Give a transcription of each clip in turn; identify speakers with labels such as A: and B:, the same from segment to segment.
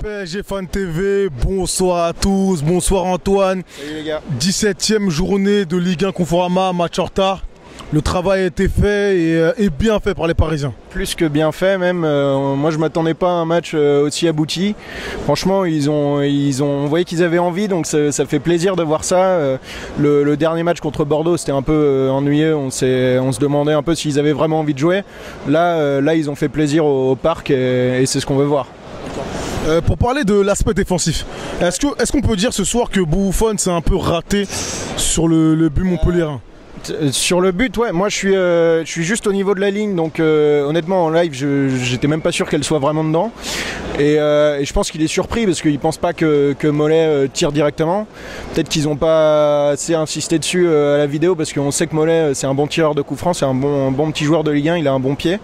A: PSG Fan TV, bonsoir à tous, bonsoir Antoine.
B: Salut les gars.
A: 17e journée de Ligue 1 Conforama, match en retard. Le travail a été fait et bien fait par les Parisiens.
B: Plus que bien fait même, moi je m'attendais pas à un match aussi abouti. Franchement on voyait qu'ils avaient envie, donc ça fait plaisir de voir ça. Le dernier match contre Bordeaux c'était un peu ennuyeux, on se demandait un peu s'ils avaient vraiment envie de jouer. Là ils ont fait plaisir au parc et c'est ce qu'on veut voir.
A: Pour parler de l'aspect défensif, est-ce qu'on peut dire ce soir que Buffon s'est un peu raté sur le but montpelliérain?
B: Sur le but, ouais, moi je suis juste au niveau de la ligne, donc honnêtement en live j'étais même pas sûr qu'elle soit vraiment dedans. Et je pense qu'il est surpris parce qu'il pense pas que Mollet tire directement. Peut-être qu'ils n'ont pas assez insisté dessus à la vidéo parce qu'on sait que Mollet c'est un bon tireur de coup franc, c'est un bon petit joueur de Ligue 1, il a un bon pied.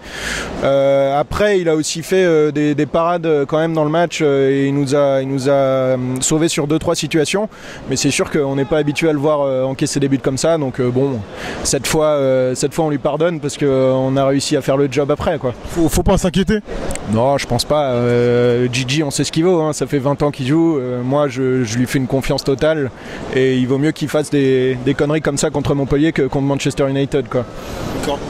B: Après il a aussi fait des parades quand même dans le match et il nous a sauvé sur 2-3 situations. Mais c'est sûr qu'on n'est pas habitué à le voir encaisser des buts comme ça, donc bon. Cette fois on lui pardonne parce qu'on a réussi à faire le job après quoi.
A: Faut pas s'inquiéter?
B: Non, je pense pas. Gigi on sait ce qu'il vaut, hein. Ça fait 20 ans qu'il joue, moi je lui fais une confiance totale et il vaut mieux qu'il fasse des conneries comme ça contre Montpellier que contre Manchester United quoi.
A: D'accord.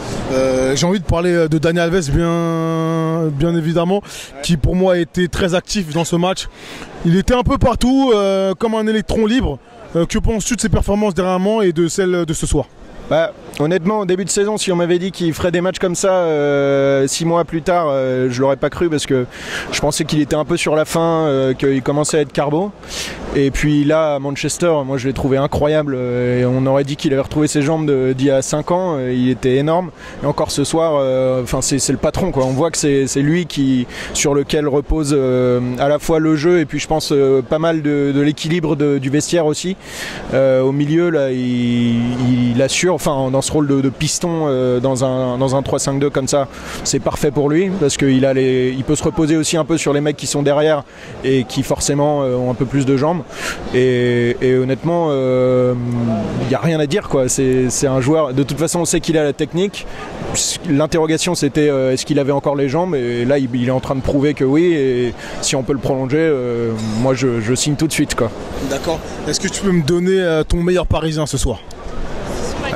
A: J'ai envie de parler de Dani Alves bien évidemment, qui pour moi a été très actif dans ce match. Il était un peu partout comme un électron libre. Que penses-tu de ses performances dernièrement et de celles de ce soir?
B: Bah, honnêtement, au début de saison, si on m'avait dit qu'il ferait des matchs comme ça 6 mois plus tard, je l'aurais pas cru parce que je pensais qu'il était un peu sur la fin, qu'il commençait à être carbo. Et puis là, à Manchester, moi je l'ai trouvé incroyable. Et on aurait dit qu'il avait retrouvé ses jambes d'il y a 5 ans. Il était énorme. Et encore ce soir, c'est le patron, quoi. On voit que c'est lui sur lequel repose à la fois le jeu et puis je pense pas mal de l'équilibre du vestiaire aussi. Au milieu, là, il assure. Enfin, dans ce rôle de piston dans un 3-5-2 comme ça, c'est parfait pour lui parce qu'il peut se reposer aussi un peu sur les mecs qui sont derrière et qui forcément ont un peu plus de jambes. Et honnêtement, il n'y a rien à dire quoi. C'est un joueur. De toute façon, on sait qu'il a la technique. L'interrogation, c'était est-ce qu'il avait encore les jambes. Et là, il est en train de prouver que oui. Et si on peut le prolonger, moi, je signe tout de suite quoi.
A: D'accord. Est-ce que tu peux me donner ton meilleur Parisien ce soir?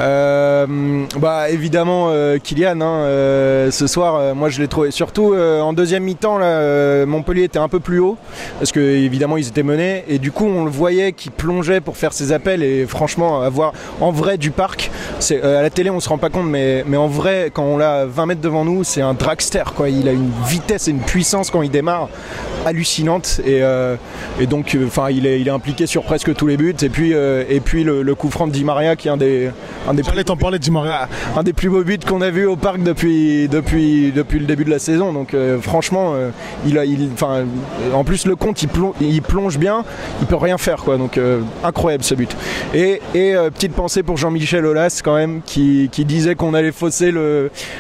B: Bah évidemment Kylian ce soir moi je l'ai trouvé surtout en deuxième mi-temps là, Montpellier était un peu plus haut parce que évidemment ils étaient menés et du coup on le voyait qui plongeait pour faire ses appels et franchement avoir en vrai du parc à la télé on se rend pas compte mais en vrai quand on l'a 20 mètres devant nous c'est un dragster quoi, il a une vitesse et une puissance quand il démarre hallucinante et donc il est impliqué sur presque tous les buts et puis le coup franc de Di Maria qui est un des plus beaux buts qu'on a vu au parc depuis le début de la saison. Donc franchement, en plus le compte il plonge bien, il peut rien faire quoi. Donc incroyable ce but. Et petite pensée pour Jean-Michel Aulas quand même qui disait qu'on allait fausser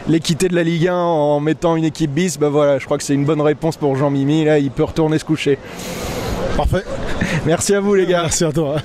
B: l'équité de la Ligue 1 en mettant une équipe bis. Bah voilà, je crois que c'est une bonne réponse pour Jean-Mimi. Là, il peut retourner se coucher.
A: Parfait.
B: Merci à vous les gars.
A: Merci à toi.